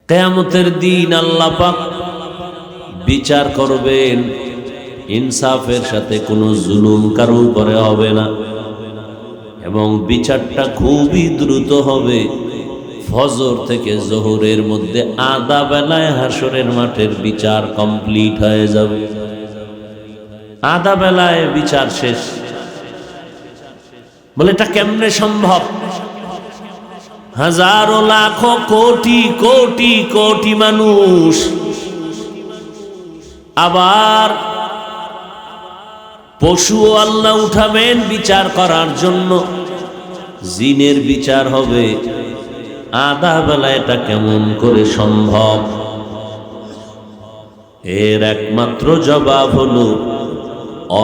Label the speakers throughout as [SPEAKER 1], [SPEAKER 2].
[SPEAKER 1] কিয়ামতের দিন আল্লাহ পাক বিচার করবেন, ইনসাফের সাথে কোনো জুলুম কারো উপরে হবে না এবং বিচারটা খুবই দ্রুত হবে। ফজর থেকে জোহরের মধ্যে আধা বেলায় হাসরের মাঠের বিচার কমপ্লিট হয়ে যাবে। আধা বেলায় বিচার শেষ। বলে এটা কেমনে সম্ভব? হাজারো লাখো কোটি কোটি কোটি মানুষ, আবার পশুও আল্লাহ উঠাবেন বিচার করার জন্য, জিনের বিচার হবে। আধা বেলা এটা কেমন করে সম্ভব? এর একমাত্র জবাব হলো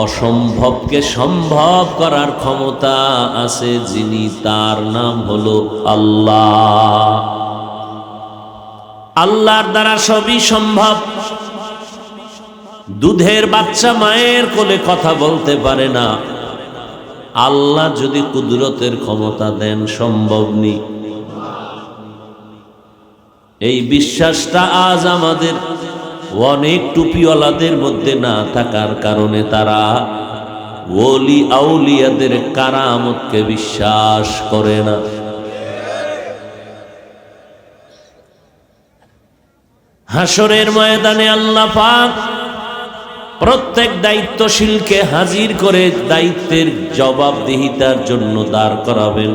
[SPEAKER 1] অসম্ভবকে সম্ভব করার ক্ষমতা আছে যিনি, তার নাম হলো আল্লাহ। আল্লাহর দ্বারা সবই সম্ভব। দুধের বাচ্চা মায়ের কোলে কথা বলতে পারে না, আল্লাহ যদি কুদরতের ক্ষমতা দেন সম্ভব নেই। এই বিশ্বাসটা আজ আমাদের অনেক টুপিওয়ালাদের মধ্যে না থাকার কারণে তারা ওলি আউলিয়াদের কারামতকে বিশ্বাস করে না। হাসরের ময়দানে আল্লাহ পাক প্রত্যেক দায়িত্বশীলকে হাজির করে দায়িত্বের জবাবদিহিতার জন্য দাঁড় করাবেন।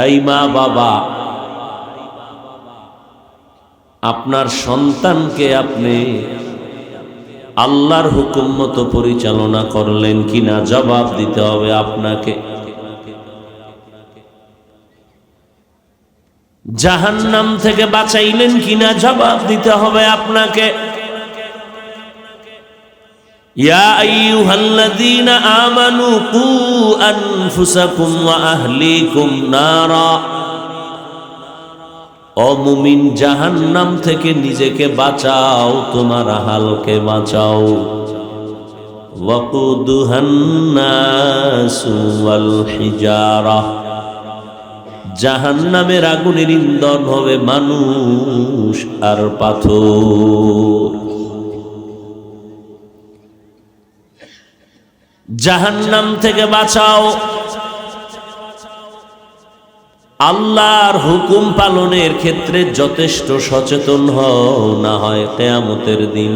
[SPEAKER 1] এই মা বাবা, আপনার সন্তানকে আপনি আল্লাহর হুকুম মতো পরিচালনা করলেন কিনা জবাব দিতে হবে আপনাকে। জাহান্নাম থেকে বাঁচাইলেন কিনা জবাব দিতে হবে আপনাকে। ইয়া আইয়ুহাল্লাযীনা আমানু কু আনফুসাকুম ওয়া আহলিকুম নারা। ও মুমিন, জাহান্নাম থেকে নিজেকে বাঁচাও, তোমার আহালকে বাঁচাও। ওয়াকুদুহান নাসু ওয়াল হিজারা। জাহান্নামের আগুনের ইন্ধন হবে মানুষ আর পাথর। জাহান্নাম থেকে বাঁচাও। আল্লাহর হুকুম পালনের ক্ষেত্রে যথেষ্ট সচেতন হও, না হয় কিয়ামতের দিন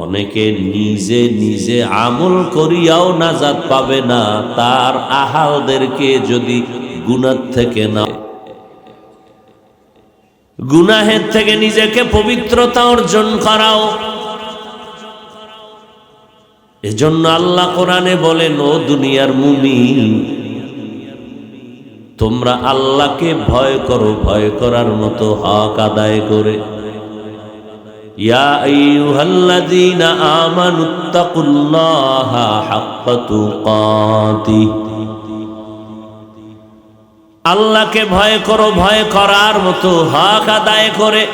[SPEAKER 1] অনেকে নিজে নিজে আমল করিয়াও নাজাত পাবে না, তার আহালদেরকে যদি গুনাহ থেকে না, গুনাহের থেকে নিজেকে পবিত্রতা অর্জন করাও। এজন্য আল্লাহ কোরআনে বলেন, ও দুনিয়ার মুমিন, তোমরা আল্লাহকে ভয় করো, ভয় করার মতো হক আদায় করে। ইয়া আইয়ুহাল্লাযীনা আমানুত্তাকুল্লাহা হাক্কা তুকাতিহ। আল্লাহকে ভয় করো, ভয় করার মতো হক আদায় করে।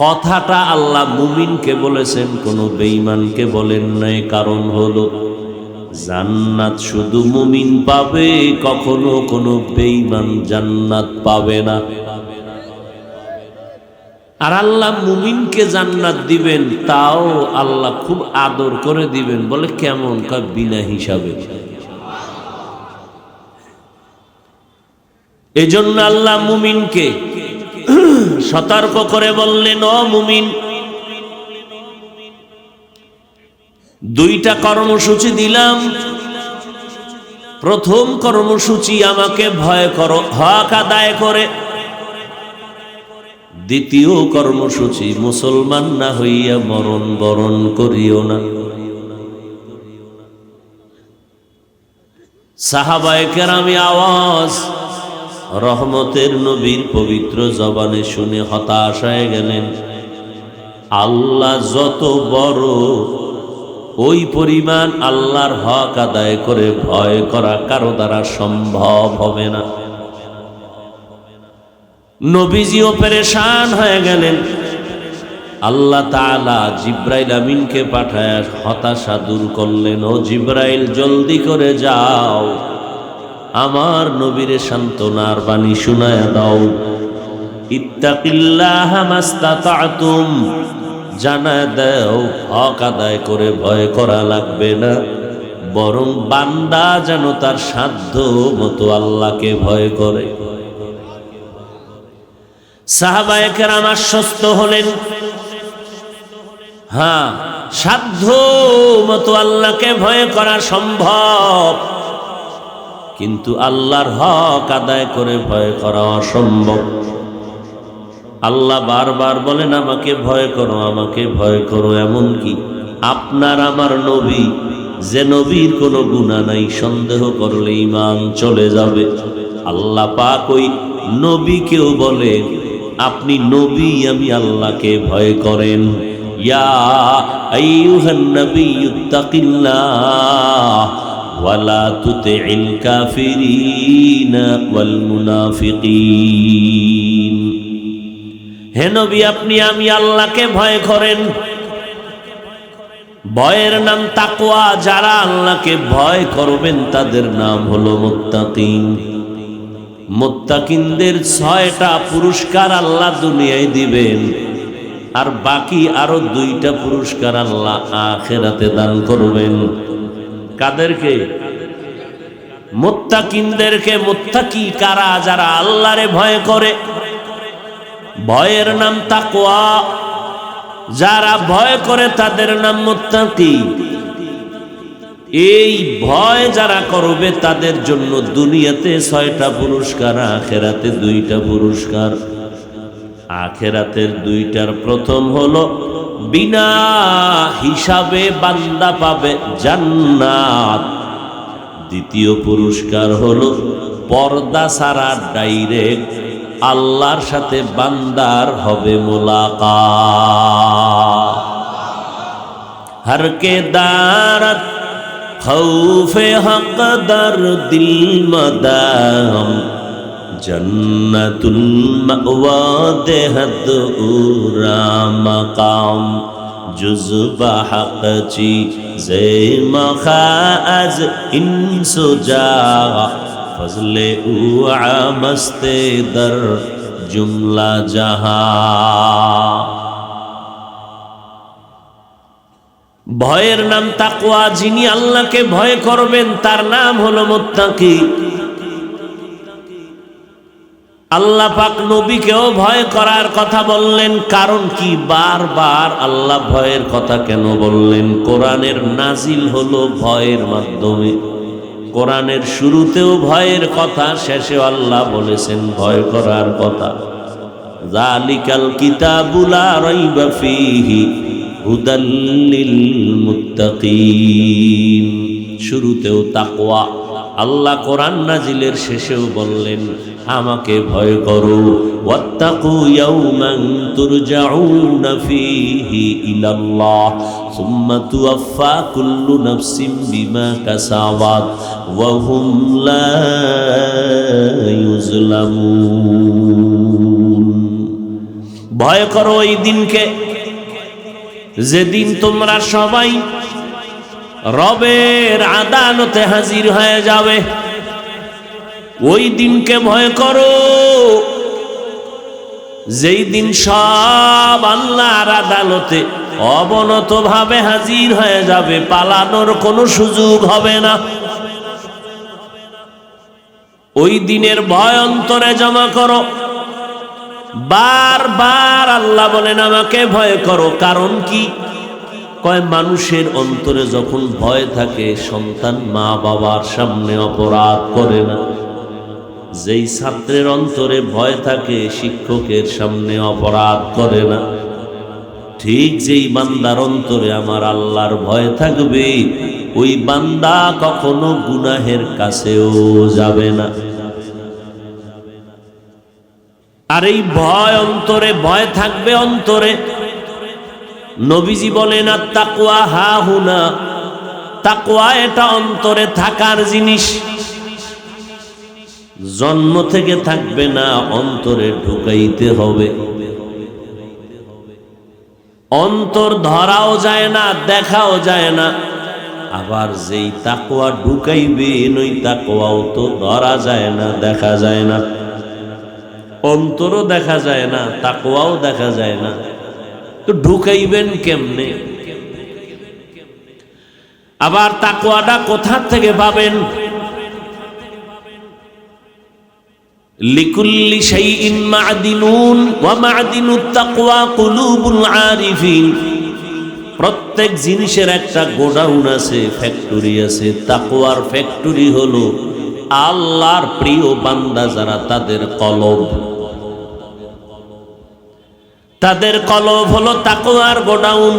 [SPEAKER 1] কথাটা আল্লাহ মুমিনকে বলেছেন, কোনো বেঈমানকে বলেন নাই। কারণ হলো জান্নাত শুধু মুমিন পাবে, কখনো কোনো বেঈমান জান্নাত পাবে না। আর আল্লাহ মুমিনকে জান্নাত দিবেন, তাও আল্লাহ খুব আদর করে দিবেন। বলে কেমন? কয় বিনা হিসাবে। এজন্য আল্লাহ মুমিনকে সতর্ক করে বললেন, ও মুমিন, দুইটা কর্মসূচি দিলাম। প্রথম কর্মসূচি, আমাকে ভয় করো, হক আদায় করে। দ্বিতীয় কর্মসূচি, মুসলমান না হইয়া মরণ বরণ করিও না। সাহাবায়ে কেরামি আওয়াজ রহমতের নবীর পবিত্র জবানে শুনে হতাশ হয়ে গেলেন। আল্লাহ যত বড়, ওই পরিমাণ আল্লাহর হক আদায় করে ভয় করা কারো দ্বারা সম্ভব হবে না। নবীজিও পেরেশান হয়ে গেলেন। আল্লাহ তাআলা জিব্রাইল আমিনকে পাঠায় হতাশা দূর করলেন। ও জিব্রাইল, জলদি করে যাও, আমার নবীরে সান্ত্বনার বাণী শুনায়া দাও। ইত্তাকিল্লাহা মাস্তাতাতুম, জানায় দাও হক আদায় করে ভয় করা লাগবে না, বরং বান্দা যেন তার সাধ্য মতো আল্লাহকে ভয় করে। সাহাবায়ে কেরাম আশ্বস্ত হলেন, হ্যাঁ সাধ্য মতো আল্লাহকে ভয় করা সম্ভব, কিন্তু আল্লাহর হক আদায় করে ভয় করা অসম্ভব। আল্লাহ বারবার বলেন আমাকে ভয় করো, আমাকে ভয় করো। এমনকি আপনার আমার নবী, যে নবীর কোনো গুনাহ নাই, সন্দেহ করলে ঈমান চলে যাবে। আল্লাহ পাক ওই নবীকেও বলে আপনি নবী, আমি আল্লাহকে ভয় করেন। ইয়া আইয়ুহান নাবিয়্যুত্তাকিল্লাহ ওয়ালা তুতিইল কাফিরিনা ওয়াল মুনাফিকিন। হে নবী, আপনি আমি আল্লাহকে ভয় করেন। ভয়ের নাম তাকওয়া। যারা আল্লাহকে ভয় করবেন তাদের নাম হলো মুত্তাকিন। মুত্তাকিনদের 6টা পুরস্কার আল্লাহ দুনিয়ায় দিবেন, আর বাকি আরো 2টা পুরস্কার আল্লাহ আখিরাতে দান করবেন। কাদেরকে? মুত্তাকিনদেরকে। মুত্তাকি কারা? যারা আল্লাহরে ভয় করে। ভয়ের নাম তাকওয়া। যারা ভয় করে তাদের নাম মুত্তাকি। এই ভয় যারা করবে তাদের জন্য দুনিয়াতে 6টা পুরস্কার, আখিরাতে 2টা পুরস্কার। আখিরাতের 2টার প্রথম হলো বিনা হিসাবে বান্দা পাবে জান্নাত। দ্বিতীয় পুরস্কার হলো পর্দা ছাড়া ডাইরেক্ট আল্লাহর সাথে বান্দার হবে মুলাকাত। হর কে দারত খৌফে হক দর দিল মদাম, জন্নতুল মাওয়া দেহদ উরা মাকাম, জুজবা হক চি জে মখাজ ইনসুজা, ফজলে উআ মস্তে দর জুমলা জাহাঁ। ভয়ের নাম তাকওয়া। যিনি আল্লাহকে ভয় করবেন তার নাম হলো মুত্তাকি। আল্লাহ পাক নবীকেও ভয় করার কথা বললেন। কারণ কি? বারবার আল্লাহ ভয়ের কথা কেন বললেন? কোরআনের নাজিল হলো ভয়ের মাধ্যমে। কোরআনের শুরুতেও ভয়ের কথা, শেষে আল্লাহ বলেছেন ভয় করার কথা। যালিকাল কিতাবু লা রাইবা ফীহি হুদাল লিল মুত্তাকিন। শুরুতেও তাকওয়া। আল্লাহ কোরআন নাজিলের শেষেও বললেন আমাকে ভয় করো। ওয়াত্তাকু ইয়াওমান তুরজাউনা ফীহি ইলাল্লাহ সুম্মা তুওয়াফা কুল্লু নাফসিন বিমা কাসাবাত ওয়া হুম লা ইউজলামুন। ভয় করো ওই দিনকে যেদিন তোমরা সবাই রবের আদালতে হাজির হয়ে যাবে। ওই দিনকে ভয় করো যেই দিন সব আল্লাহর আদালতে অবনত ভাবে হাজির হয়ে যাবে, পালানোর কোনো সুযোগ হবে না। ওই দিনের ভয় অন্তরে জমা করো। বারবার আল্লাহ বলেন আমাকে ভয় করো। কারণ কি? কয় মানুষের অন্তরে যখন ভয় থাকে, সন্তান মা বাবার সামনে অপরাধ করে না। যেই ছাত্রের অন্তরে ভয় থাকে, শিক্ষকের সামনে অপরাধ করে না। ঠিক যেই বান্দার অন্তরে আমার আল্লাহর ভয় থাকবে, ওই বান্দা কখনো গুনাহের কাছেও যাবে না। আর এই ভয় অন্তরে, ভয় থাকবে অন্তরে। নবীজি বলেন আত-তাকওয়া হাহুনা। তাকওয়া এটা অন্তরে থাকার জিনিস। জন্ম থেকে থাকবে না, অন্তরে ঢুকাইতে হবে। অন্তর ধরাও যায় না, দেখাও যায় না। আবার যেই তাকওয়া ঢুকাইবেন ওই তাকওয়াও তো ধরা যায় না, দেখা যায় না। অন্তরও দেখা যায় না, তাকওয়াও দেখা যায় না, তো ঢুকাইবেন কেমনে? আবার তাকওয়াটা কোথা থেকে পাবেন? লিকুল্লি শাইইন মা'দিনুন ওয়া মা'দিনুত তাকওয়া কুলুবুল আরিফিন। প্রত্যেক জিনিসের একটা গোডাউন আছে, ফ্যাক্টরি আছে। তাকওয়ার ফ্যাক্টরি হলো আল্লাহর প্রিয় বান্দা যারা, তাদের কলব। তাদের কলব হলো তাকওয়ার গোডাউন।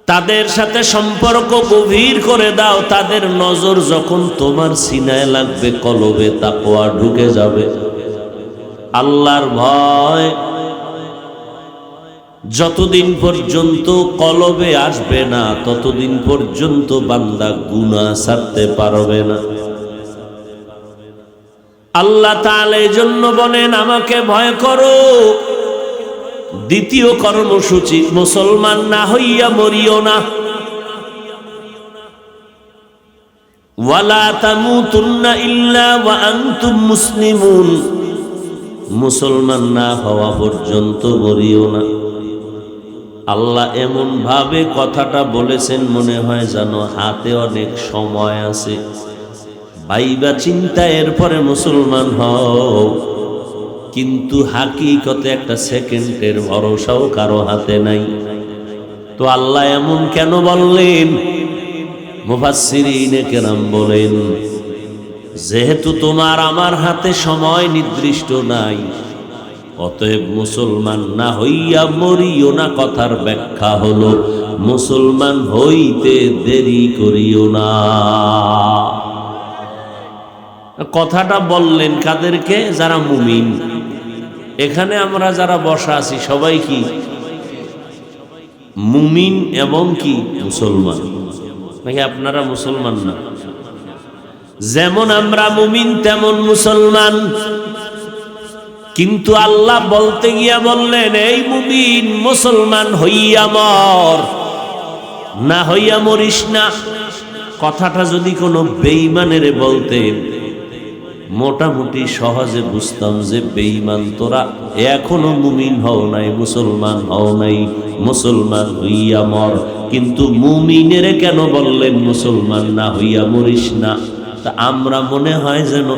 [SPEAKER 1] তাদের সাথে সম্পর্ক গভীর করে দাও, তাদের নজর যখন তোমার সিনায় লাগবে, কলবে তাকওয়া ঢুকে যাবে। আল্লাহর ভয় যতদিন পর্যন্ত কলবে আসবে না, ততদিন পর্যন্ত বান্দা গুনাহ ছাড়তে পারবে না। আল্লাহ তাআলা এজন্য বলেন, আমাকে ভয় করো। দ্বিতীয় কর্মসূচি, মুসলমান না হইয়া মরিও না। ওয়ালা তামুতুন্না ইল্লা ওয়া আনতুম মুসলিমুন। মুসলমান না হওয়া পর্যন্ত মরিও না। আল্লাহ এমন ভাবে কথাটা বলেছেন, মনে হয় যেন হাতে অনেক সময় আছে। ভাইবা চিন্তা এরপরে মুসলমান হও, কিন্তু হাকিকতে একটা সেকেন্ডের ভরসাও কারো হাতে নাই। তো আল্লাহ এমন কেন বললেন? মুফাসসিরিনে কেরাম বলেন, যেহেতু তোমার আমার হাতে সময় নির্দিষ্ট নাই, অতএব মুসলমান না হইয়া মরিও না। কথার ব্যাখ্যা হলো, মুসলমান হইতে দেরি করিও না। কথাটা বললেন কাদেরকে? যারা মুমিন। এখানে আমরা যারা বসা আছি সবাই কি মুমিন এবং কি মুসলমান? নাকি আপনারা মুসলমান না? যেমন আমরা মুমিন তেমন মুসলমান। কিন্তু আল্লাহ বলতে গিয়া বললেন, এই মুমিন মুসলমান হইয়া মর, না হইয়া মরিস না। কথাটা যদি কোনো বেঈমানের বলতেন, মোটামুটি সহজে বুঝতাম যে বেঈমান, তোরা এখনো মুমিন হও নাই, মুসলমান হও নাই, মুসলমান হইয়া মর। কিন্তু মুমিনের কেন বললেন মুসলমান না হইয়া মরিস না? তা আমরা মনে হয় যেন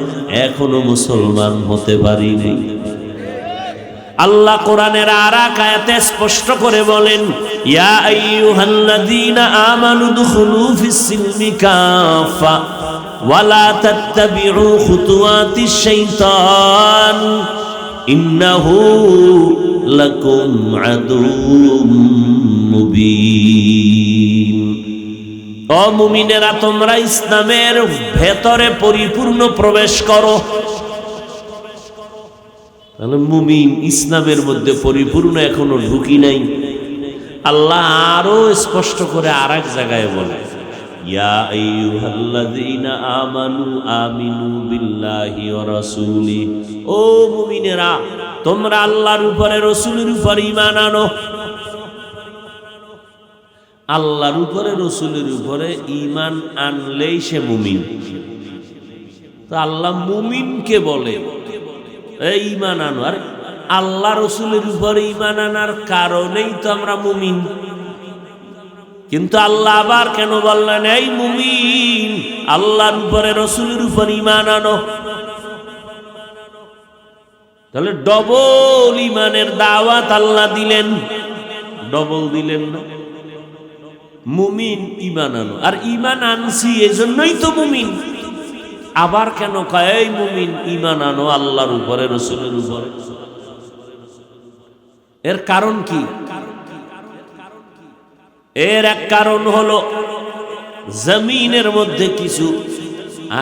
[SPEAKER 1] এখনো মুসলমান হতে পারিনি। আল্লাহ কোরআনের আরেক আয়াতে স্পষ্ট করে বলেন, ইয়া আইয়ুহাল্লাযীনা আমানু দুখুলু ফিস-সিলমি কাফা ওয়ালা তাত্তাবিউ খুতুওয়াতিশ শাইতান ইন্নাহু লাকুম আদুউম মুবিন। ও মুমিনেরা, তোমরা ইসলামের ভেতরে পরিপূর্ণ প্রবেশ করো। তাহলে মুমিন ইসলামের মধ্যে পরিপূর্ণ এখনো ঢুকি নাই। আল্লাহ আরো স্পষ্ট করে আরেক জায়গায় বলে, ইয়া আইয়ুহাল্লাযীনা আমানু আমিনু বিল্লাহি ওয়া রাসূলি। ও মুমিনেরা, তোমরা আল্লাহর উপরে রাসূলের উপর ঈমান আনো। আল্লাহর উপরে রাসূলের উপরে ঈমান আনলেই সে মুমিন। তো আল্লাহ মুমিনকে বলে এই ঈমান আনো। আর আল্লাহ রাসূলের উপরে ঈমান আনার কারণেই তো আমরা মুমিন। কিন্তু আল্লাহ আবার কেন বললেন, এই মুমিন আল্লাহর উপরে রাসূলের উপর ঈমান আনো? তাহলে ডবল ঈমানের দাওয়াত আল্লাহ দিলেন, ডবল দিলেন না? মুমিন ঈমান আনো, আর ঈমান আনছি এজন্যই তো মুমিন। আবার কেন কয় এই মুমিন ঈমান আনো আল্লাহর উপরে রাসূলের উপরে? এর কারণ কি? এর এক কারণ হলো, জমিনের মধ্যে কিছু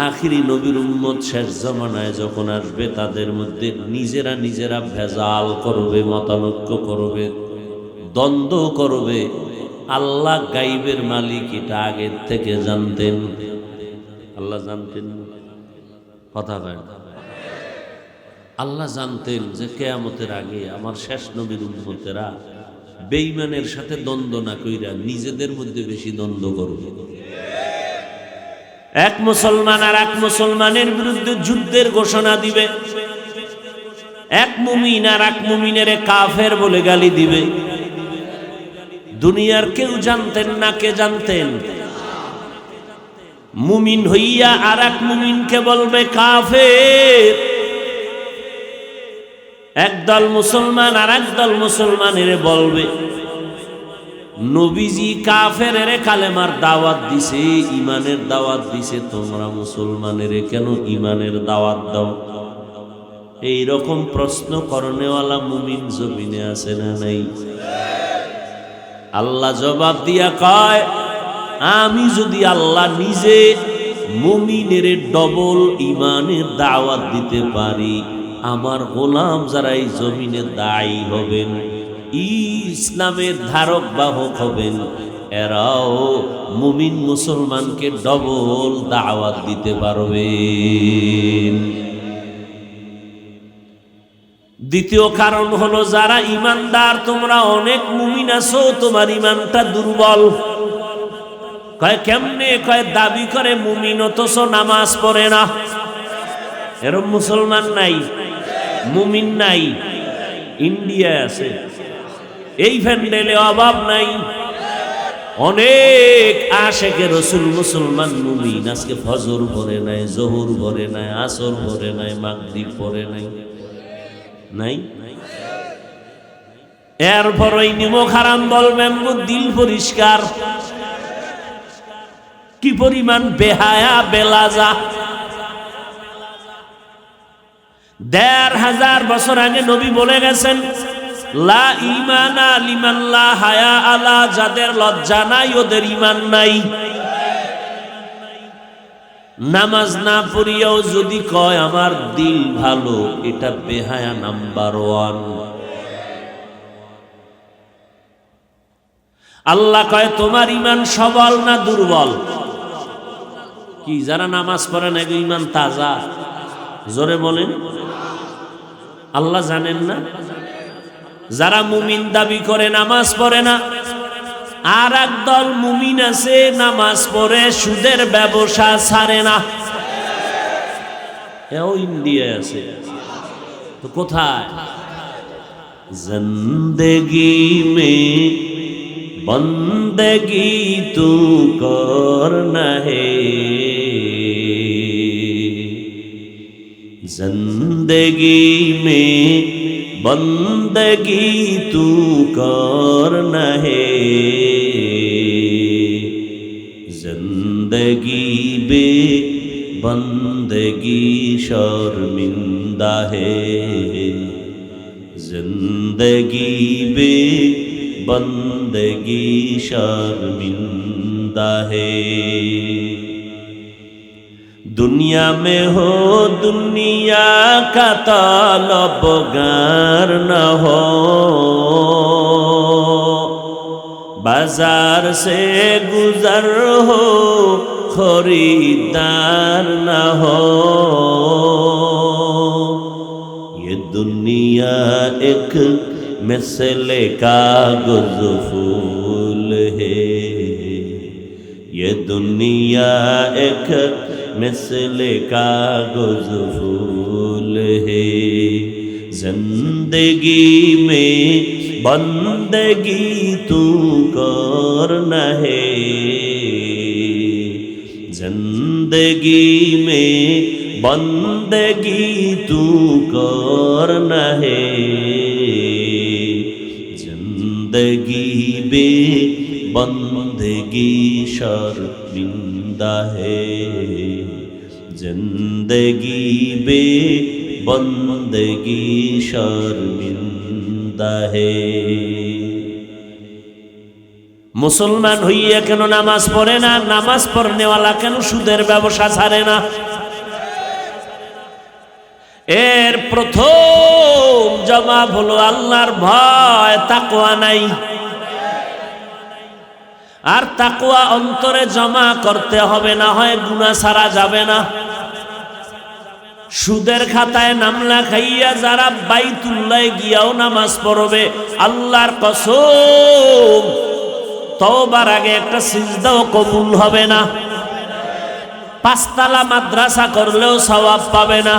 [SPEAKER 1] আখিরি নবীর উম্মত শেষ জামানায় যখন আসবে, তাদের মধ্যে নিজেরা নিজেরা ভেজাল করবে, মতানৈক্য করবে, দ্বন্দ্ব করবে। আল্লাহ গাইবের মালিক এটা আগের থেকে জানতেন। আল্লাহ জানতেন, কথা হয় না। আল্লাহ জানতেন যে কিয়ামতের আগে আমার শেষ নবীর উম্মতেরা বেঈমানের সাথে দ্বন্দ্ব না কইরা নিজেদের মধ্যে বেশি দ্বন্দ্ব করবে। এক মুসলমান আর এক মুসলমানের বিরুদ্ধে যুদ্ধের ঘোষণা দিবে, এক মুমিন আর এক মুমিনের কাফের বলে গালি দিবে। দুনিয়ার কেউ জানতেন না, কে জানতেন? মুমিন হইয়া আর এক মুমিনকে বলবে কাফের। একদল মুসলমান আর একদল মুসলমানের বলবে। নবীজি কাফেরের কালেমার দাওয়াত দিছে, ইমানের দাওয়াত দিছে, তোমরা মুসলমানের কেন ইমানের দাওয়াত দাও? এই রকম প্রশ্ন করনেওয়ালা মুমিন জমিনে আছে না নাই? আল্লাহ জবাব দিয়া কয়, আমি যদি আল্লাহ নিজে মুমিনের ডবল ইমানের দাওয়াত দিতে পারি, আমার গোলাম যারা এই জমিনে দায়ী হবেন, ইসলামের ধারক বাহক হবেন, এরাও মুমিন মুসলমানকে ডবল দাওয়াত দিতে পারবেন। দ্বিতীয় কারণ হলো, যারা ইমানদার, তোমরা অনেক মুমিন আছো, তোমার ইমানটা দুর্বল। কয় কেমনে? কয় দাবি করে মুমিন অথচ নামাজ পড়ে না। এরকম মুসলমান নাই, মুমিন নাই। ইন্ডিয়া আছে, এই প্যান্ডেলে অভাব নাই। অনেক আশেকে রসুল মুসলমান মুমিন আজকে ফজর পড়ে নাই, জোহর পড়ে নাই, আসর পড়ে নাই, মাগরিব পড়ে নাই, নাই। এরপর ওই নিমক হারাম বলবেন, দিল পরিষ্কার। কি পরিমাণ বেহায়া বেলাজা! ১৫০০ বছর আগে নবী বলে গেছেন, লা ঈমানা লিমান লা হায়া আলা, যাদের লজ্জা নাই ওদের ঈমান নাই। নামাজ না পড়িয়াও যদি কয় আমার দিল ভালো, এটা বেহায়া নাম্বার 1। আল্লাহ কয় তোমার ঈমান সবল না দুর্বল? কি যারা নামাজ পড়ে না ঈমান তাজা? জোরে বলেন। আল্লাহ জানেন না? যারা মুমিন দাবি করে নামাজ পড়ে না, আর একদল মুমিন আছে নামাজ পড়ে সুদের ব্যবসা ছাড়ে না। এও ইন্ডিয়ায় আছে। তো কোথায়? জিন্দেগি মে বন্দেগি তু করনা হে, जिंदगी में बंदगी तू करना है, जिंदगी बे बंदगी शर्मिंदा है, जिंदगी बे बंदगी शर्मिंदा है। दुनिया में हो दुनिया का तलबगार न हो, बाजार से गुजर हो खरीदार न हो। ये दुनिया एक मिसले कागज फूल है, ये दुनिया एक मिसले कागज फूल है, जिंदगी में बंदगी तू करना है, जिंदगी में बंदगी तू करना है, जिंदगी बे बंदगी शर्मिंदा है, जिंदगी बे बंदगी शर्मिंदा है। मुसलमान হইয়া কেন নামাজ পড়ে না? নামাজ পড়নেওয়ালা কেন সুদের ব্যবসা ছাড়ে না? এর প্রথম জবাব হলো আল্লাহর ভয়, তাকওয়া নাই। আর তাকওয়া অন্তরে জমা করতে হবে, না হয় গুনাহ ছাড়া যাবে না। সুদের খাতায় নাম লেখাইয়া যারা বাইতুল্লাহ গিয়াও নামাজ পড়বে, আল্লাহর কসম তওবার আগে একটা সিজদাও কবুল হবে না। পাঁচতলা মাদ্রাসা করলেও সওয়াব পাবে না,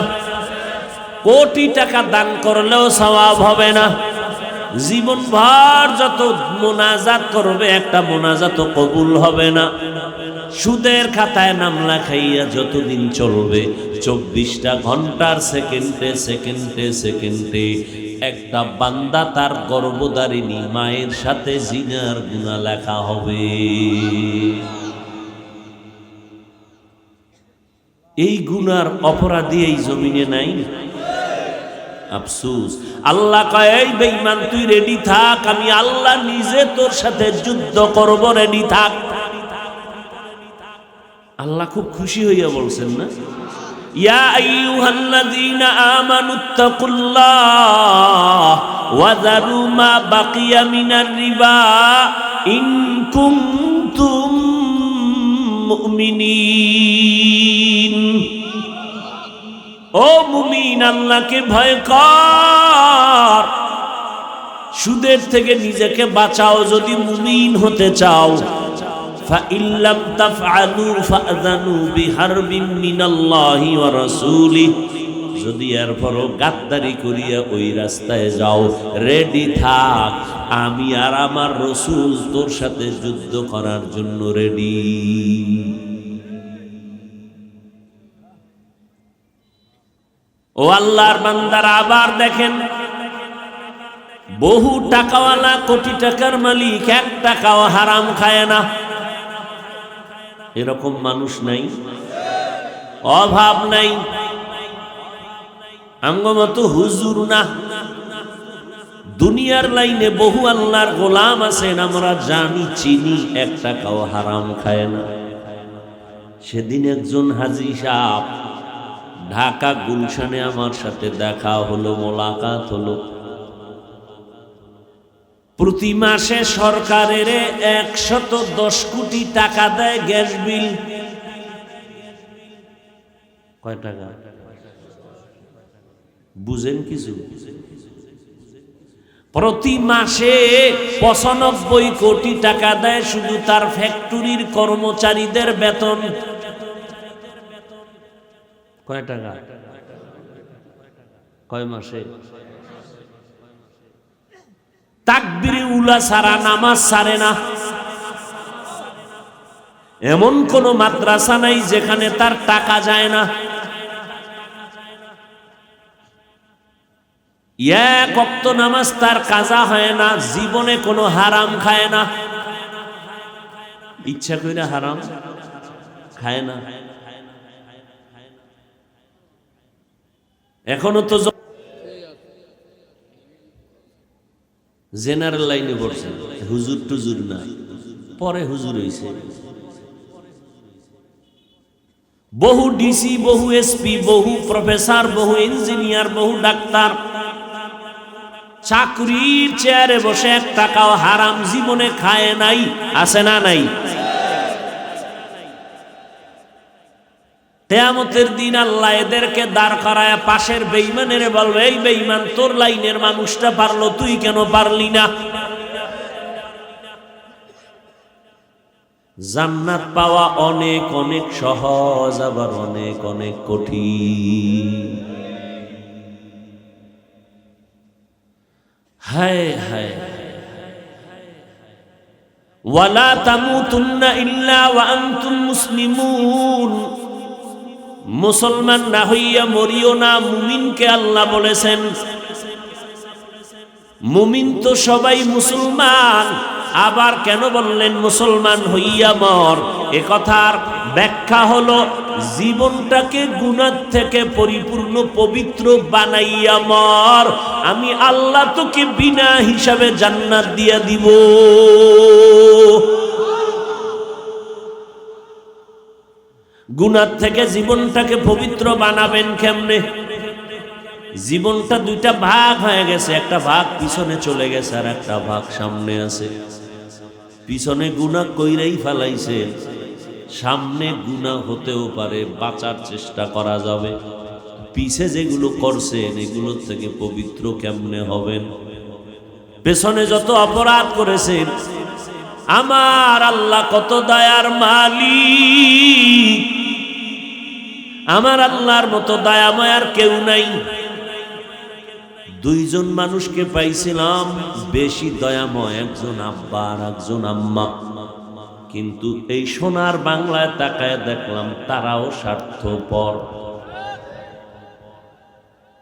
[SPEAKER 1] কোটি টাকা দান করলেও সওয়াব হবে না। জীবনভর যত মোনাজাত করবে একটা মোনাজাতও কবুল হবে না। সুদের খাতায় নাম লেখাইয়া যতদিন চলবে, 24টা ঘন্টার সেকেন্ডে সেকেন্ডে সেকেন্ডে একটা বান্দা তার গর্ভধারিণী মায়ের সাথে জিনার গুনাহ লেখা হবে। এই গুনার অপরাধী এই জমিনে নাই। আফসোস, আল্লাহ কয় এই বেঈমান তুই রেডি থাক, আমি আল্লাহ নিজে তোর সাথে যুদ্ধ করব, রেডি থাক। আল্লাহ খুব খুশি হইয়া বলছেন না, ইয়া আইয়ুহাল্লাযীনা আমানুত্তাকুল্লাহ ওয়া যারু মা বাকিয়া মিনার রিবা ইন কুনতুম মুমিনিন। ও মুমিন, আল্লাহকে ভয় কর, সুদের থেকে নিজেকে বাঁচাও যদি মুমিন হতে চাও। فَإِن لَّمْ تَفْعَلُوا فَأْذَنُوا بِحَرْبٍ مِّنَ اللَّهِ وَرَسُولِهِ। যদি এরপরও গাদ্দারি করিয়া ওই রাস্তায় যাও, রেডি থাক, আমি আর আমার রসুল তোর সাথে যুদ্ধ করার জন্য রেডি। ও আল্লাহর বান্দারা, আবার দেখেন, বহু টাকাওয়ালা কোটি টাকার মালিক 1 টাকাও হারাম খায় না। এরকম মানুষ নাই, অভাব নাই। আঙ্গমতো হুজুর না, দুনিয়ার লাইনে বহু আল্লাহর গোলাম আছেন, আমরা জানি চিনি, 1 টাকাও হারাম খায় না। সেদিন একজন হাজী সাহেব ঢাকা গুলশানে আমার সাথে দেখা হলো, মোলাকাত হলো। প্রতি মাসে সরকারের 110 কোটি টাকা দেয় গ্যাস বিল। কয় টাকা বুঝেন কিছু? প্রতি মাসে 95 কোটি টাকা দেয় শুধু তার ফ্যাক্টরির কর্মচারীদের বেতন। কয় টাকা? কয় মাসে? তাকবীরে উলা সারা নামাজ সারে না। এমন কোন মাদ্রাসা নাই যেখানে তার টাকা যায় না। এক ওয়াক্ত নামাজ তার কাজা হয় না, জীবনে কোনো হারাম খায় না, ইচ্ছা কইরা হারাম খায় না। এখনো তো জেনারেল লাইনে পড়ছে, হুজুর টুজুর না, পরে হুজুর হইছে। বহু ডিসি, বহু এসপি, বহু প্রফেসর, বহু ইঞ্জিনিয়ার, বহু ডাক্তার চাকরির চেয়ারে বসে 1 টাকাও হারাম জীবনে খায় নাই। আছে না নাই? কিয়ামতের দিন আল্লাহ এদেরকে দাঁড় করায় পাশের বেঈমানের বলবে, এই বেঈমান, তোর লাইনের মানুষটা পারলো, তুই কেন পারলি না? জান্নাত পাওয়া অনেক অনেক সহজ, আবার অনেক অনেক কঠিন। হায় হায়, ওয়ালা তামুতুন্না ইল্লা ওয়া আনতুম মুসলিমুন। মুসলমান না হইয়া মরিও না, মুমিনকে আল্লাহ বলেছেন। মুমিন তো সবাই মুসলমান, আবার কেন বললেন মুসলমান হইয়া মর? এ কথার ব্যাখ্যা হলো, জীবনটাকে গুনাহ থেকে পরিপূর্ণ পবিত্র বানাইয়া মর, আমি আল্লাহ তোকে বিনা হিসাবে জান্নাত দিয়া দিব। গুনাহ থেকে জীবনটাকে পবিত্র বানাবেন কেমনে? জীবনটা 2টা ভাগ হয়ে গেছে, একটা ভাগ পিছনে চলে গেছে আর একটা ভাগ সামনে আছে। পিছনে গুনাহ কইরাই ফেলাইছে, সামনে গুনাহ হতেও পারে, বাঁচার চেষ্টা করা যাবে। পিছে যেগুলো করছেন এগুলোর থেকে পবিত্র কেমনে হবেন? পেছনে যত অপরাধ করেছেন, আমার আল্লাহ কত দয়ার মালিক, আমার আল্লাহর মতো দয়া মায়ার কেউ নাই। দুইজন মানুষকে পাইছিলাম বেশি দয়াময়, একজন আব্বা আর একজন আম্মা, কিন্তু এই সোনার বাংলায় তাকায় দেখলাম তারাও স্বার্থপর।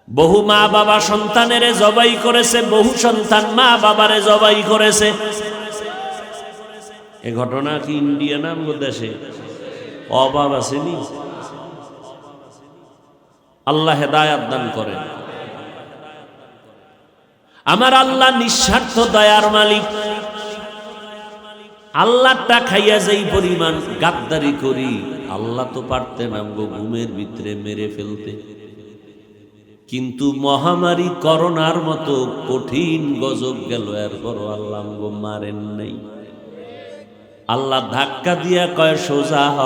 [SPEAKER 1] বহু মা বাবা সন্তানের জবাই করেছে, বহু সন্তান মা বাবারে জবাই করেছে। এ ঘটনা কি ইন্ডিয়া নাম দেশে অভাব আসেনি? আল্লাহ হেদায়াত দান করেন। আমার আল্লাহ নিঃস্বার্থ দয়ার মালিক। আল্লাহটা খাইয়া যেই পরিমাণ গাদ্দারি করি, আল্লাহ তো পারতেন আমগো ঘুমের ভিতরে মেরে ফেলতে, কিন্তু মহামারী করোনার মতো কঠিন গজব গেল, এরপরও আল্লাহ আমগো মারেন নাই। আল্লাহ ধাক্কা দিয়া কয় সোজা হ,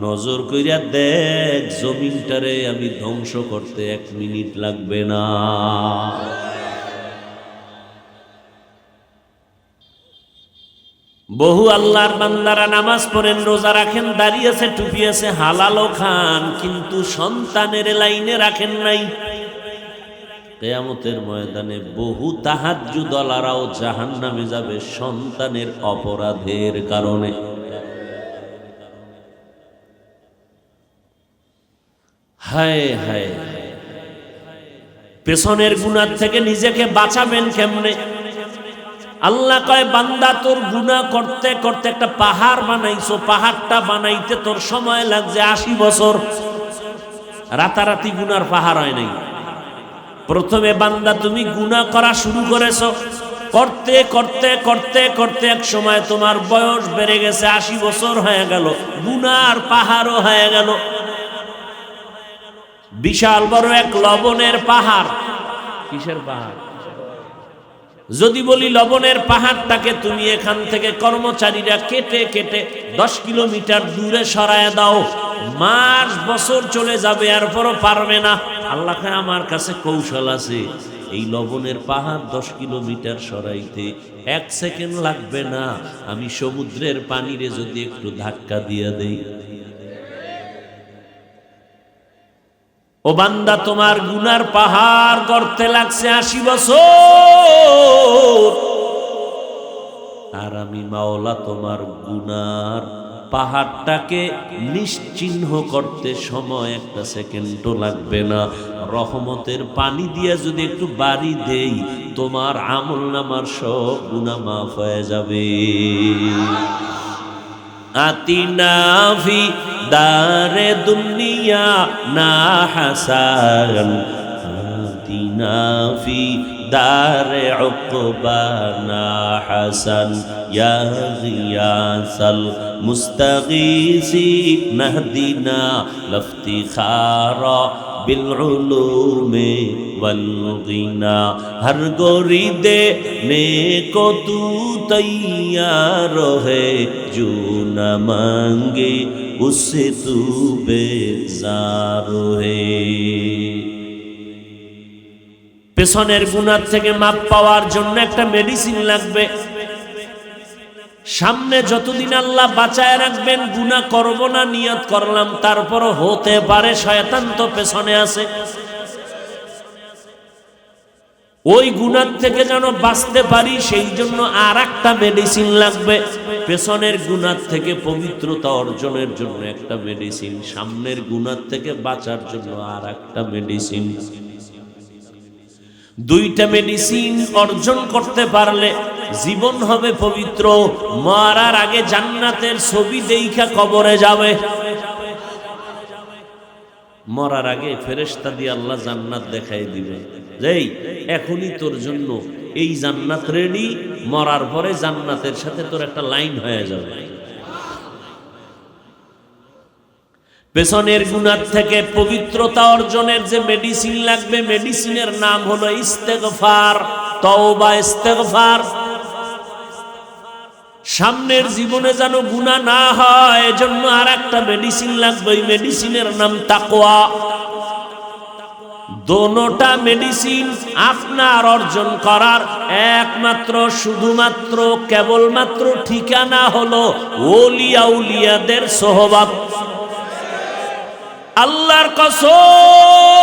[SPEAKER 1] নজর কইরা দেখ জমিনটারে আমি ধ্বংস করতে 1 মিনিট লাগবে না। বহু আল্লাহর বান্দারা নামাজ পড়েন, রোজা রাখেন, দাঁড়িয়ে আছে, টুপি আছে, হালালও খান, কিন্তু সন্তানের লাইনে রাখেন নাই। কিয়ামতের ময়দানে বহু তাহাজ্জুদওয়ালারাও জাহান্নামে যাবে সন্তানের অপরাধের কারণে। হায় হায়, পেছনের গুনাহ থেকে নিজেকে বাঁচাবেন কেমনে? আল্লাহ কয় বান্দা তোর গুনাহ করতে করতে একটা পাহাড় বানাইছো, পাহাড়টা বানাইতে তোর সময় লাগছে 80 বছর। রাতারাতি গুনার পাহাড় হয় নাই। প্রথমে বান্দা তুমি গুনাহ করা শুরু করেছো, করতে করতে করতে করতে এক সময় তোমার বয়স বেড়ে গেছে, 80 বছর হয়ে গেল, গুনার পাহাড়ও হয়ে গেল। বিশাল বড় এক লবণের পাহাড়। কিসের পাহাড়? যদি বলি লবণের পাহাড়টাকে তুমি এখান থেকে কর্মচারীরা কেটে কেটে 10 কিলোমিটার দূরে সরায় দাও, মাস বছর চলে যাবে, এরপরও পারবে না। আল্লাহ কয় আমার কাছে কৌশল আছে, এই লবণের পাহাড় 10 কিলোমিটার সরাইতে 1 সেকেন্ড লাগবে না। আমি সমুদ্রের পানিরে যদি একটু ধাক্কা দিয়ে দেই। ও বান্দা, তোমার গুনার পাহাড় করতে লাগছে 80 বছর, আর আমি মাওলা তোমার গুনার পাহাড়টাকে নিশ্চিহ্ন করতে সময় 1 সেকেন্ডও লাগবে না। রহমতের পানি দিয়ে যদি একটু বাড়ি দেই, তোমার আমলনামার সব গুনাহ মাফ হয়ে যাবে। আতিনা ফি দারে দুনিয়া না হাসান, আতিনা ফি দারে উকবা না হাসান, ইয়া গিয়াসাল মুস্তাগীসি নাহদিনা লফতিখারা বিল উলুমে ওয়াল গিনা, হর গোরি দেনে কো তু তৈয়ার হে, जो न मांगे उससे तू बेजार है। পেছনের গুনাহ থেকে মাপ পাওয়ার জন্য একটা মেডিসিন লাগবে। সামনে যতদিন আল্লাহ বাঁচায় রাখবেন, গুনাহ করব না নিয়ত করলাম, তারপরও হতে পারে শয়তান তো পেছনে আছে। ওই গুনাহ থেকে যেন বাঁচতে পারি, সেই জন্য আর একটা মেডিসিন লাগবে। পেছনের গুনাহ থেকে পবিত্রতা অর্জনের জন্য একটা মেডিসিন, সামনের গুনাহ থেকে বাঁচার জন্য আর একটা মেডিসিন। দুইটা মেডিসিন অর্জন করতে পারলে জীবন হবে পবিত্র। মরার আগে জান্নাতের ছবি দেইখা কবরে যাবে। মরার আগে ফেরেশতা দিয়ে আল্লাহ জান্নাত দেখাই দিবে, এই এখনই তোর জন্য এই জান্নাত রেডি, মরার পরে জান্নাতের সাথে তোর একটা লাইন হয়ে যাবে। পেছনের গুনাহ থেকে পবিত্রতা অর্জনের যে মেডিসিন লাগবে, মেডিসিনের নাম হলো ইস্তেগফার, তওবা, ইস্তেগফার। সামনের জীবনে যেন গুনাহ না হয়, এজন্য আর একটা মেডিসিন লাগবে। ওই মেডিসিনের নাম তাকওয়া। দোনোটা মেডিসিন আপনার অর্জন করার একমাত্র শুধুমাত্র কেবলমাত্র ঠিকানা হলো ওলিয়া উলিয়াদের সোহবত। আল্লাহর কসম,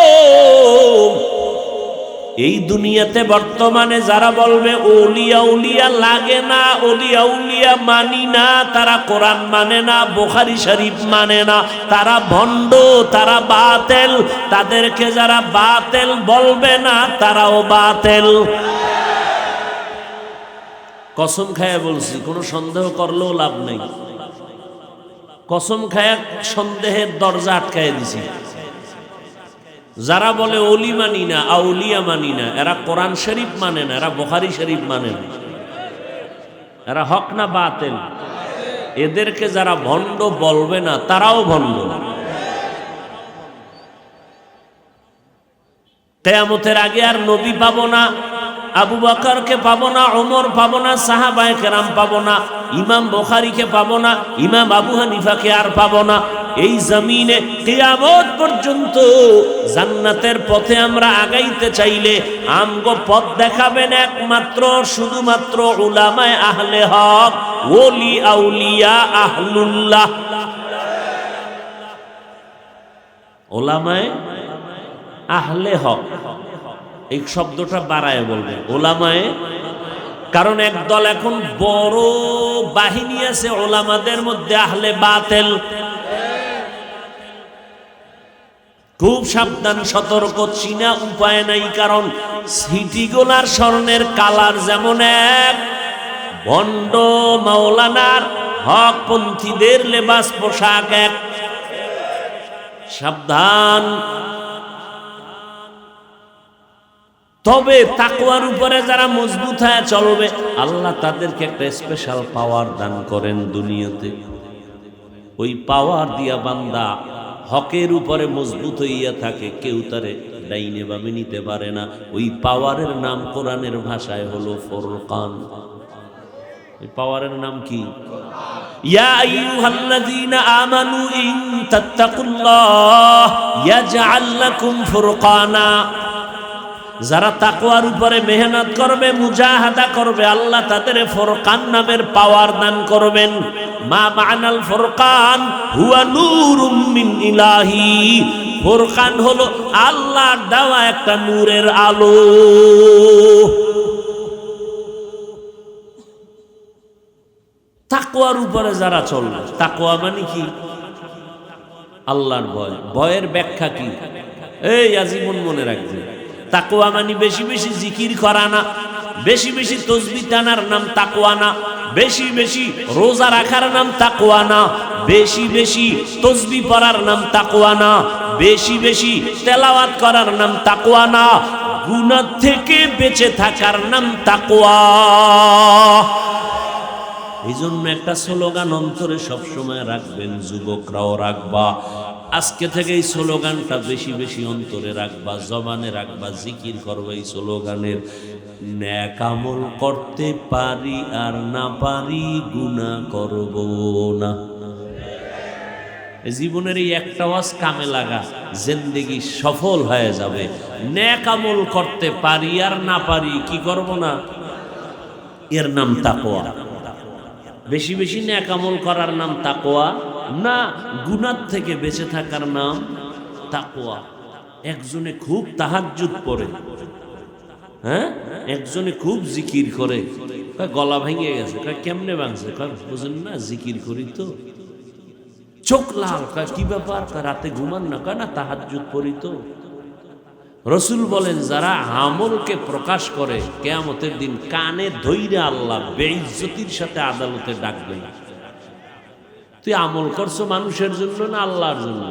[SPEAKER 1] এই দুনিয়াতে বর্তমানে যারা বলবে ওলিয়া উলিয়া লাগে না, ওলিয়া উলিয়া মানি না, তারা কোরআন মানে না, বুখারী শরীফ মানে না, তারা ভণ্ড, তারা বাতেল। তাদেরকে যারা বাতেল বলবে না, তারাও বাতেল। কসম খায়া বলছি, কোনো সন্দেহ করলেও লাভ নেই। কসম খায়া সন্দেহের দরজা আটকায় দিছি। যারা বলে ওলি মানি না, আউলিয়া মানি না, এরা কোরআন শরীফ মানে না, এরা বুখারী শরীফ মানে না, এরা হক না বাতিল। এদেরকে যারা ভণ্ড বলবে না, তারাও ভণ্ড। কিয়ামতের আগে আর নবী পাবো না, আবু বকরকে পাবো না, ওমর পাবো না, সাহাবায়ে কেরাম পাবো না, ইমাম বুখারীকে পাবো না, ইমাম আবু হানিফাকে আর পাবো না। এই জমিনে কিয়ামত পর্যন্ত জান্নাতের পথে আমরা আগাইতে চাইলে আমগো পথ দেখাবেন একমাত্র শুধুমাত্র উলামায়ে আহলে হক, ওলি আউলিয়া আহলুল্লাহ। উলামায়ে আহলে হক, এই শব্দটা বাড়ায় বলবে ওলামায়ে, কারণ একদল এখন বড় বাহিনী আছে ওলামাদের মধ্যে আহলে বাতিল। খুব সাবধান, সতর্ক, চিনা উপায় নাই। কারণ সিটিগুলার স্বর্ণের কালার যেমন এক, ভণ্ড মাওলানার হকপন্থীদের লেবাস পোশাক এক। সাবধান। তবে তাকওয়ার উপরে যারা মজবুত হয়ে চলবে, আল্লাহ তাদেরকে একটা স্পেশাল পাওয়ার দান করেন দুনিয়াতে। ওই পাওয়ার দিয়া বান্দা হকের উপরে মজবুত হইয়া থাকে, কেউ তারে ডাইনে বামে নিতে পারে না। ওই পাওয়ারের নাম কোরআনের ভাষায় হলো ফুরকান। এই পাওয়ারের নাম কি? ইয়া আইয়ুহাল্লাযীনা আমানু ইন তাত্তাকুল্লাহ ইয়াজআল লাকুম ফুরকানা। যারা তাকওয়ার উপরে মেহনত করবে, মুজাহাদা করবে, আল্লাহ তাদের ফুরকান নামের পাওয়ার দান করবেন। মা মা'নাল ফুরকান হুয়া নূরুম মিন ইলাহি। ফুরকান হলো আল্লাহর দেওয়া একটা নূরের আলো। তাকওয়ার উপরে যারা চলবে, তাকওয়া মানে কি? আল্লাহর ভয়। ভয়ের ব্যাখ্যা কি? এই আজীবন মনে রাখবে, তাকওয়া মানে বেশি বেশি জিকির করা না, বেশি বেশি তাসবিহ টানার নাম তাকওয়া না, বেশি বেশি রোজা রাখার নাম তাকওয়া না, বেশি বেশি তাসবিহ পড়ার নাম তাকওয়া না, বেশি বেশি তেলাওয়াত করার নাম তাকওয়া না, গুনাহ থেকে বেঁচে থাকার নাম তাকওয়া। এই জন্য একটা স্লোগান অন্তরে সবসময় রাখবেন, যুবকরাও রাখবা। আজকে থেকে এই স্লোগানটা বেশি বেশি অন্তরে রাখবা, জবানে রাখবা, জিকির করবা এই স্লোগানের। নেক আমল করতে পারি আর না পারি, গুনাহ করব না। জীবনের এই একটা ওয়াজ কামে লাগা, জিন্দেগি সফল হয়ে যাবে। নেক আমল করতে পারি আর না পারি, কি করব না, এর নাম তাকওয়া। বেশি বেশি নেক আমল করার নাম তাকওয়া না, গুনাহ থেকে বেঁচে থাকার নাম তাকওয়া। একজনে খুব তাহাজ্জুদ পড়ে, হ্যাঁ, একজনে খুব জিকির করে, গলা ভেঙে গেছে, কেমনে ভাঙছে, বুঝেন না, জিকির করি তো। চোখ লাল, কি ব্যাপার, রাতে ঘুমান না, না তাহাজ্জুদ পড়ি তো। রসুল বলেন, যারা আমলকে প্রকাশ করে কিয়ামতের দিন কানে ধইরে আল্লাহ বেইজ্জতির সাথে আদালতে ডাকবে। তুই আমল করছো মানুষের জন্য না আল্লাহর জন্য?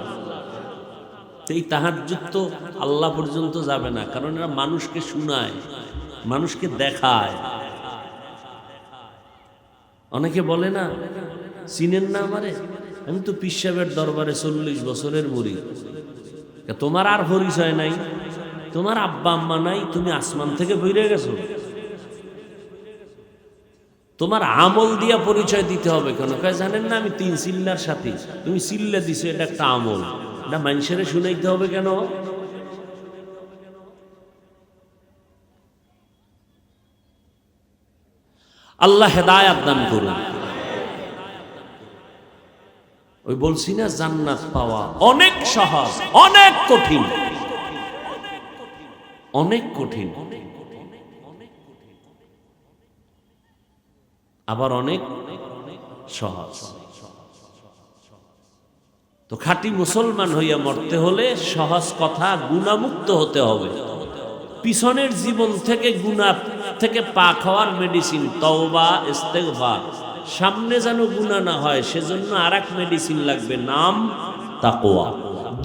[SPEAKER 1] এই তাহাজ্জুদ তো আল্লাহ পর্যন্ত যাবে না, কারণ এরা মানুষকে শুনায়, মানুষকে দেখায়। অনেকে বলে না, চিনেন না আমারে, আমি তো পীর সাহেবের দরবারে 40 বছরের মুরিদ। তোমার আর পরিচয় নাই, তোমার আব্বা আম্মা নাই, তুমি আসমান থেকে বইরে গেছো। তোমার আমল দিয়া পরিচয় দিতে হবে কেন? কয় জানেন না আমি 3 চিল্লার সাথী, তুমি চিল্লা দিছো, এটা একটা আমল, এটা মানুষের শুনাইতে হবে কেন? আল্লাহ হেদায়াত দান করুন। ওই বলছি না জান্নাত পাওয়া অনেক সহজ, অনেক কঠিন, অনেক কঠিন, আবার অনেক সহজ। তো খাঁটি মুসলমান হইয়া মরতে হলে সহজ কথা, গুনাহমুক্ত হতে হবে। পিছনের জীবন থেকে গুনাহ থেকে পাক হওয়ার মেডিসিন তওবা, ইস্তেগফার। সামনে যেন গুনাহ না হয় সেজন্য আরেক মেডিসিন লাগবে, নাম তাকওয়া।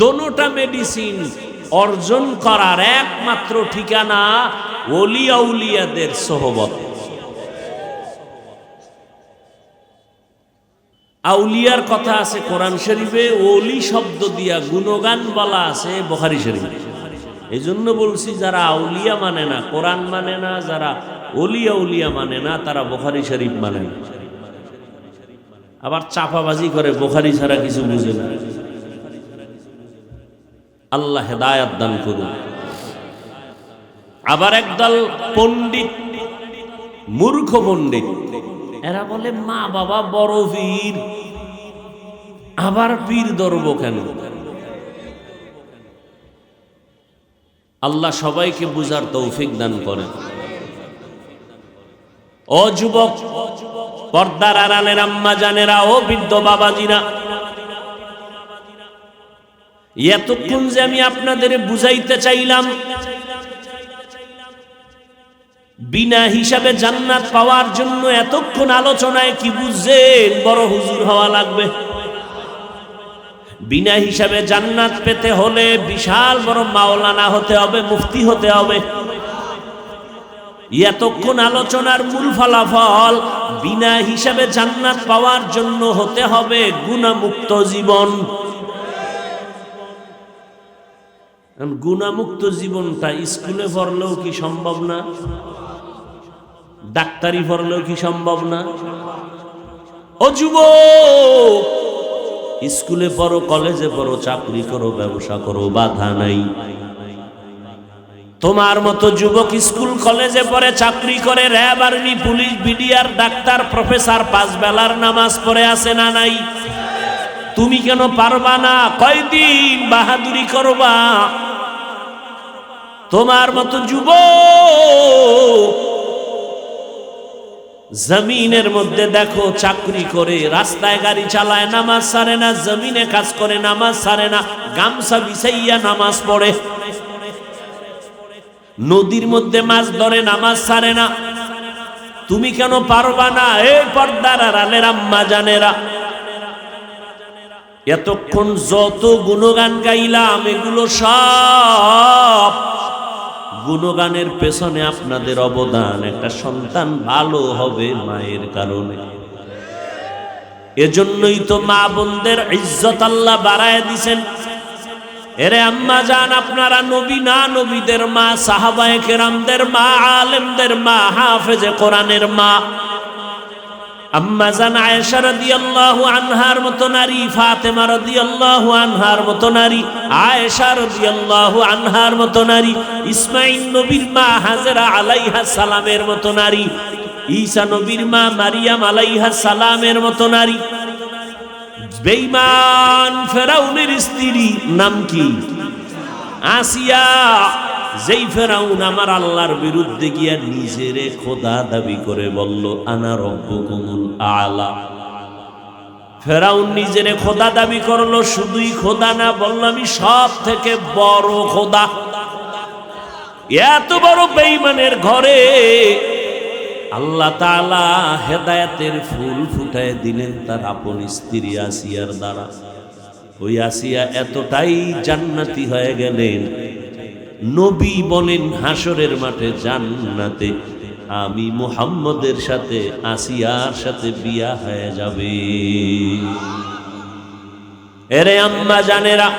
[SPEAKER 1] দোনোটা মেডিসিন অর্জন করার একমাত্র ঠিকানা ওলি আউলিয়াদের সোহবত। আউলিয়ার কথা আছে কোরআন শরীফে, ওলি শব্দ দিয়া গুণগান বলা আছে বুখারী শরীফে। এই জন্য বলছি যারা আউলিয়া মানে না, কোরআন মানে না, যারা ওলি আউলিয়া মানে না, তারা বুখারী শরীফ মানে না। আবার চাপাবাজি করে বুখারী ছাড়া কিছু বুঝে না। আল্লাহ হেদায়াত দান করুন। আবার একদল পণ্ডিত, মূর্খ পণ্ডিত, এরা বলে মা বাবা বড় পীর, আবার পীর ধরবো কেন? আল্লাহ সবাইকে বুঝার তৌফিক দান করেন। ও যুবক, পর্দার আড়ালের আম্মা জানেরা, ও বৃদ্ধ বাবাজিরা, এতক্ষণ যে আমি আপনাদের বুঝাইতে চাইলাম বিনা হিসাবে জান্নাত পাওয়ার জন্য, এতক্ষণ আলোচনায় কি বুঝছেন? বড় হুজুর হওয়া লাগবে। বিনা হিসাবে জান্নাত পেতে হলে বিশাল বড় মাওলানা হতে হবে, মুফতি হতে হবে। এতক্ষণ আলোচনার মূল ফলাফল, বিনা হিসাবে জান্নাত পাওয়ার জন্য হতে হবে গুনাহমুক্ত জীবন। গুনাহমুক্ত জীবনটা স্কুলে পড়লেও কি সম্ভব না? ডাক্তারি পড়লেও কি সম্ভব না? ও যুবক, স্কুলে পড়ো, কলেজে পড়ো, চাকরি করো, ব্যবসা করো, বাধা নাই। তোমার মতো যুবক স্কুল কলেজে পড়ে, চাকরি করে, RAB, army, police, BDR, doctor, professor, 5 বেলার নামাজ পড়ে আছে না নাই? তুমি কেন পারবা না? কয়দিন বাহাদুরি করবা? তোমার মতো যুবক জমিনের মধ্যে দেখো চাকরি করে, রাস্তায় গাড়ি চালায়, নামাজ ছাড়ে না, জমিনে কাজ করে, নামাজ ছাড়ে না, গামছা বিছাইয়া নামাজ পড়ে, নদীর মধ্যে মাছ ধরে, নামাজ ছাড়ে না। তুমি কেন পারবা না? এই পর্দার আড়ালের আম্মা জানেরা, এতক্ষণ যত গুণগান গাইলাম, এগুলো সব গুণগানের পেছনে আপনাদের অবদান। একটা সন্তান ভালো হবে মায়ের কারণে। এজন্যই তো মা বোনদের ইজ্জত আল্লাহ বাড়ায় দিছেন। এরে আম্মা জান, আপনারা নবী না, নবীদের মা, সাহাবায়ে কেরামদের মা, আলেমদের মা, হাফেজে কোরআনের মা। আম্মা জান আয়েশা রাদিয়াল্লাহু আনহার মতো নারী, ফাতেমা রাদিয়াল্লাহু আনহার মতো নারী, আয়েশা রাদিয়াল্লাহু আনহার মতো নারী, ইসমাঈল নবীর মা হাজেরা আলাইহাস সালামের মতো নারী, ঈসা নবীর মা মারিয়াম আলাইহাস সালামের মতো নারী। বেঈমান ফেরাউনের স্ত্রী নাম কি? আসিয়া। যেই ফেরাউন আমার আল্লাহর বিরুদ্ধে গিয়া নিজেরে খোদা দাবি করে বলল, আনা রব্বুকুমুল আলা। ফেরাউন নিজেরে খোদা দাবি করলো, শুধুই খোদা না, বলল আমি সব থেকে বড় খোদা। এত বড় বেঈমানের ঘরে আল্লাহ তাআলা হেদায়েতের ফুল ফুটায় দিলেন তার আপন স্ত্রী আসিয়ার দ্বারা। ওই আসিয়া এতটাই জান্নাতি হয়ে গেলেন, নবী বলেন হাসরের মাঠে জান্নাতে আমি মুহাম্মদের সাথে আসিয়ার সাথে বিয়া হয়ে যাবে। এরে আম্মা জানেরা,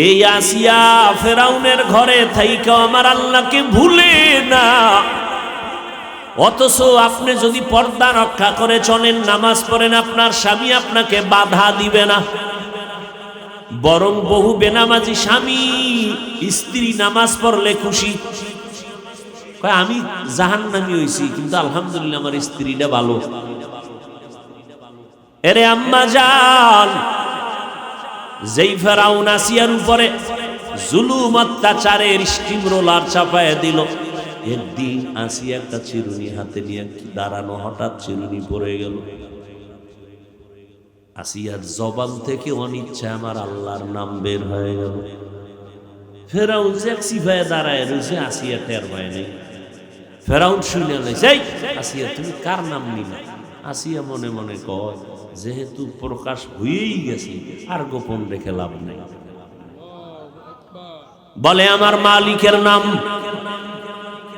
[SPEAKER 1] এই আসিয়া ফেরাউনের ঘরে থাইকা আমার আল্লাহকে ভুলে না, অথচ আপনি যদি পর্দা রক্ষা করে চলেন, নামাজ পড়েন, আপনার স্বামী আপনাকে বাধা দিবে না। বরং বহু বেনামাজি স্বামী স্ত্রী নামাজ পড়লে খুশি, কয় আমি জাহান্নামী হইছি কিন্তু আলহামদুলিল্লাহ আমার স্ত্রীটা ভালো। এরে আম্মা জান, যেই ফেরাউন আসিয়ার উপরে জুলুম অত্যাচারের স্টিম রোলার চাপায় দিল, একদিন আসিয়া একটা চিরুনি হাতে নিয়ে দাঁড়ানো, হঠাৎ চিরুনি পড়ে গেল। আসিয়ার জবান থেকে অনিচ্ছা আমার আল্লাহর নাম বের হয়ে গেল। ফেরাউন জ্যাক্সি ভাই দাঁড়ায় রয়েছে, আসিয়া টের পায় নেই। ফেরাউন শুনে লাইছে, এই আসিয়া তুমি কার নাম নিলা? আসিয়া মনে মনে কয়, যেহেতু প্রকাশ হয়েই গেছে আর গোপন রেখে লাভ নাই। বলে আমার মালিকের নাম।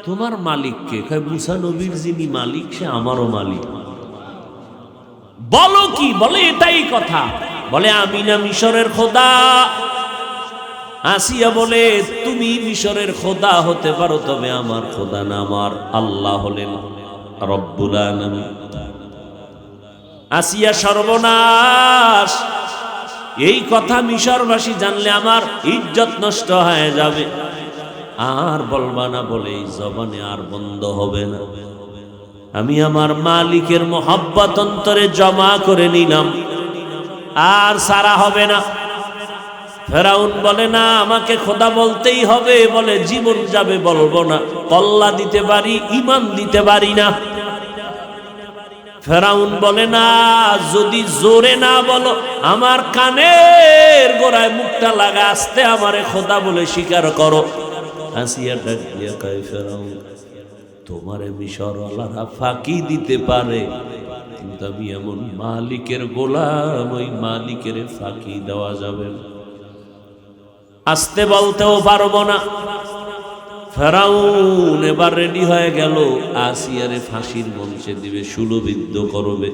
[SPEAKER 1] তোমার মালিককে? কয় মুসা নবীর যিনি মালিক সে আমারও মালিক। বলো কি? বলে এটাই কথা। বলে আমি না মিশরের খোদা। আসিয়া বলে তুমি মিশরের খোদা হতে পারো, তবে আমার খোদা না, আমার আল্লাহ হলেন রব্বুল আলামিন। আসিয়া সর্বনাশ, এই কথা মিশরবাসী জানলে আমার ইজ্জত নষ্ট হয়ে যাবে, আর বলবা না বলে এই জবানে আর বন্ধ হবে না। আমি আমার মালিকের মোহাব্বত অন্তরে জমা করে নিলাম, আর সারা হবে না। ফেরাউন বলে না, আমাকে খোদা বলতেই হবে। বলে জীবন যাবে বলবো না, কল্লা দিতে পারি, ইমান দিতে পারি না। ফেরাউন বলে না, যদি জোরে না বলো, আমার কানের গোড়ায় মুখটা লাগা, আসতে আমারে খোদা বলে স্বীকার করো। আসিয়া ডাক দিয়া কয়, ফেরাউন তোমারে মিশরওয়ালারা ফাঁকি দিতে পারে, কিন্তু আমি এমন মালিকের গোলাম, ওই মালিকের ফাঁকি দেওয়া যাবে না। আসতে বলতেও পারবো না। ফেরাউন এবার রেডি হয়ে গেল, আসিয়ারে ফাঁসির মঞ্চে দিবে, শূলবিদ্ধ করবে।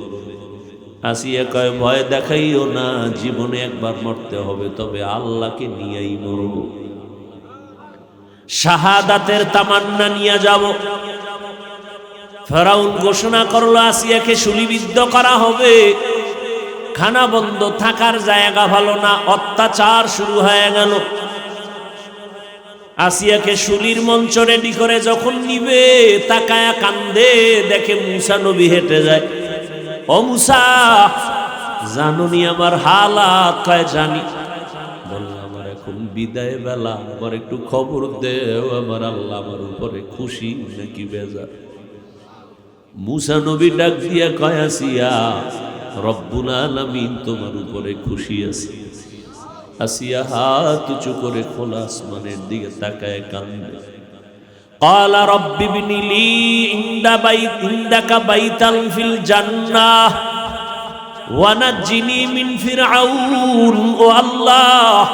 [SPEAKER 1] আসিয়া কয়, ভয় দেখাইও না, জীবনে একবার মরতে হবে, তবে আল্লাহকে নিয়েই মরব। শাহাদাতের তামান্না নিয়ে যাব। ফেরাউন ঘোষণা করলো আসিয়াকে শূলবিদ্ধ করা হবে। খানা বন্ধ, থাকার জায়গা ভালো না, অত্যাচার শুরু হয়ে গেল। আসিয়াকে শুলির মঞ্চ রেডি করে যখন নিবে, তাকায়া কান্দে, দেখে মুসা নবী হেঁটে যায়। ও মুসা, জানুনি আমার হালাত? কয় জানি। বলল আমার এখন বিদায় বেলা, আবার একটু খবর দেও, আমার আল্লাহ আমার উপরে খুশি নাকি বেজার। মুসা নবী ডাক দিয়া কয়, আসিয়া রব্বুল আলামিন তোমার উপরে খুশি আছে। আসিয়া হাত উঁচু করে খোলা আসমানের দিকে তাকায় কান্দে। ক্বালা রব্বি ইবনি লি ইনদাকা বাইতান ফিল জান্নাহ ওয়া নাজ্জিনি মিন ফিরআউন। ও আল্লাহ,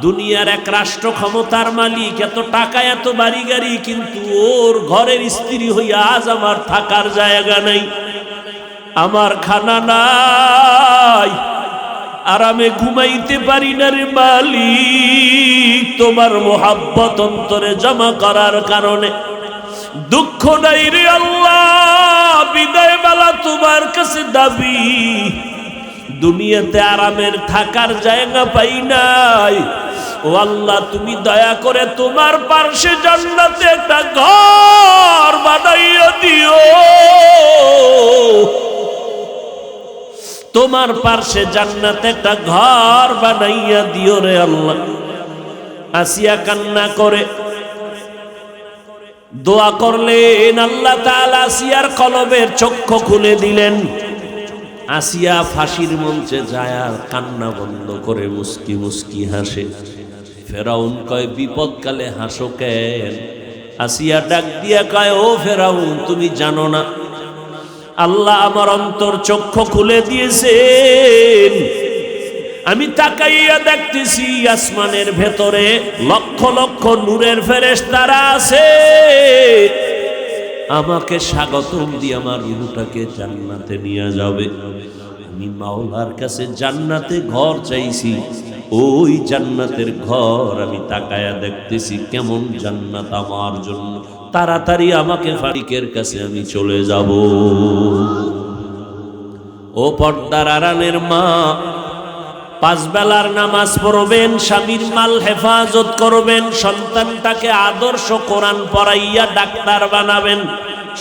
[SPEAKER 1] দুনিয়ার এক রাষ্ট্র ক্ষমতার মালিক, এত টাকা, এত বাড়ি গাড়ি, কিন্তু ওর ঘরের স্ত্রী হইয়া আজ আমার থাকার জায়গা নাই, আমার খানা নাই, আরামে ঘুমাইতে পারি না রে মালিক। তোমার মোহাব্বত অন্তরে জমা করার কারণে দুঃখ নাই রে আল্লাহ। বিদায় বেলা তোমার কাছে দাবি, দুনিয়াতে আরামের থাকার জায়গা পাই নাই। ও আল্লাহ, তুমি দয়া করে তোমার পার্শ্বে জান্নাতে একটা ঘর বানাইয়া দিও, তোমার পার্শ্বে জান্নাতে একটা ঘর বানাইয়া দিও রে আল্লাহ। আসিয়া কান্না করে দোয়া করলেন, আল্লাহ তাআলা আসিয়ার কলবের চক্ষু খুলে দিলেন। আসিয়া ফাঁসির মঞ্চে যায় আর কান্না বন্ধ করে মুস্কি মুস্কি হাসে। ফেরাউন কয়, বিপদকালে হাসো কেন? আসিয়া ডাক দিয়া কয়, ও ফেরাউন, তুমি জানো না আল্লাহ আমার অন্তর চক্ষু খুলে দিয়েছেন। আমি তাকাইয়া দেখতেছি আসমানের ভেতরে লক্ষ লক্ষ নূরের ফেরেশতারা আছে, আমাকে স্বাগতম দিয়ে আমার রূহটাকে জান্নাতে নিয়ে যাবে। আমি মাওলার কাছে জান্নাতে ঘর চাইছি, ওই জান্নাতের ঘর আমি তাকায়া দেখতেছি, কেমন জান্নাত আমার জন্য তাড়াতাড়ি আমাকে ফারিকের কাছে আমি চলে যাব। ও পর্দার আড়ালের মা, 5 বেলার নামাজ পড়বেন, স্বামীর মাল হেফাজত করবেন, সন্তানটাকে আদর্শ কোরআন পড়াইয়া ডাক্তার বানাবেন,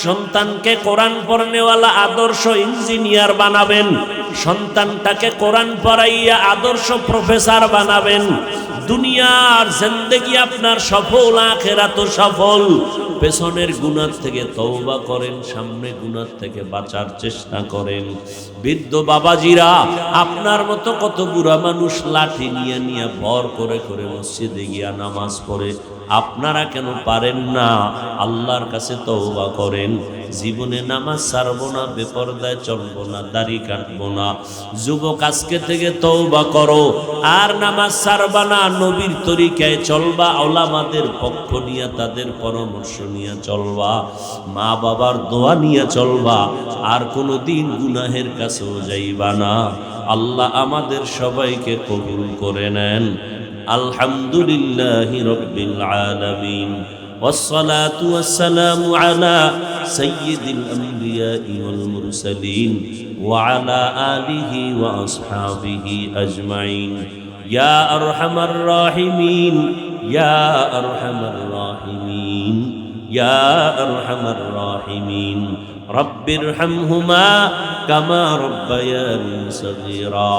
[SPEAKER 1] সন্তানকে কোরআন পড়নেওয়ালা আদর্শ ইঞ্জিনিয়ার বানাবেন, সন্তানটাকে কোরআন পড়াইয়া আদর্শ প্রফেসর বানাবেন। দুনিয়ার জিন্দেগি আপনার সফল, আখিরাত সফল। পেছনের গুনাহ থেকে তওবা করেন, সামনে গুনাহ থেকে বাঁচার চেষ্টা করেন। বৃদ্ধ বাবাজিরা, আপনার মতো কত বুড়া মানুষ লাঠি নিয়ে নিয়ে ভর করে করে মসজিদে গিয়া নামাজ পড়ে, আপনারা কেন পারেন না? আল্লাহর কাছে তওবা করেন। জীবনে নামাজ ছাড়বো না, বেপরদায় চলবো না, দাড়ি কাটবো না। যুবক, আজকে থেকে তওবা করো, আর নামাজ ছাড়বা না। নবীর তরিকায় চলবা, ওলামাদের পক্ষ নিয়ে তাদের পরামর্শ নিয়ে চলবা, মা বাবার দোয়া নিয়ে চলবা, আর কোনো দিন গুনাহের কাছেও যাইবা না। আল্লাহ আমাদের সবাইকে কবুল করে নেন। আলহামদুলিল্লাহি রাব্বিল আলামিন, والصلاة والسلام على سيد الأنبياء والمرسلين وعلى آله وأصحابه أجمعين يا أرحم الراحمين يا أرحم الراحمين يا أرحم الراحمين رب ارحمهما كما ربياني صغيرا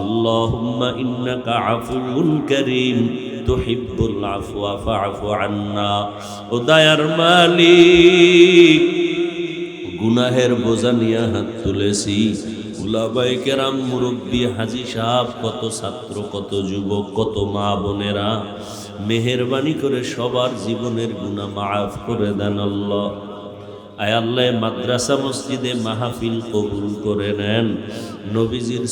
[SPEAKER 1] اللهم إنك عفو كريم তুহিব্বুল আফওয়া ফা'ফু আন্না। ও দয়ার মালিক, গুনাহের বোঝা নিয়ে হাত তুলেছি। উলামায়ে কেরাম, মুরব্বী, হাজী সাহেব, কত ছাত্র, কত যুবক, কত মা বোনেরা, মেহেরবানি করে সবার জীবনের গুনাহ মাফ করে দেন আল্লাহ। আয় আল্লাহ, মাদ্রাসা মসজিদে মাহফিল কবুল করে নেন। নবীজির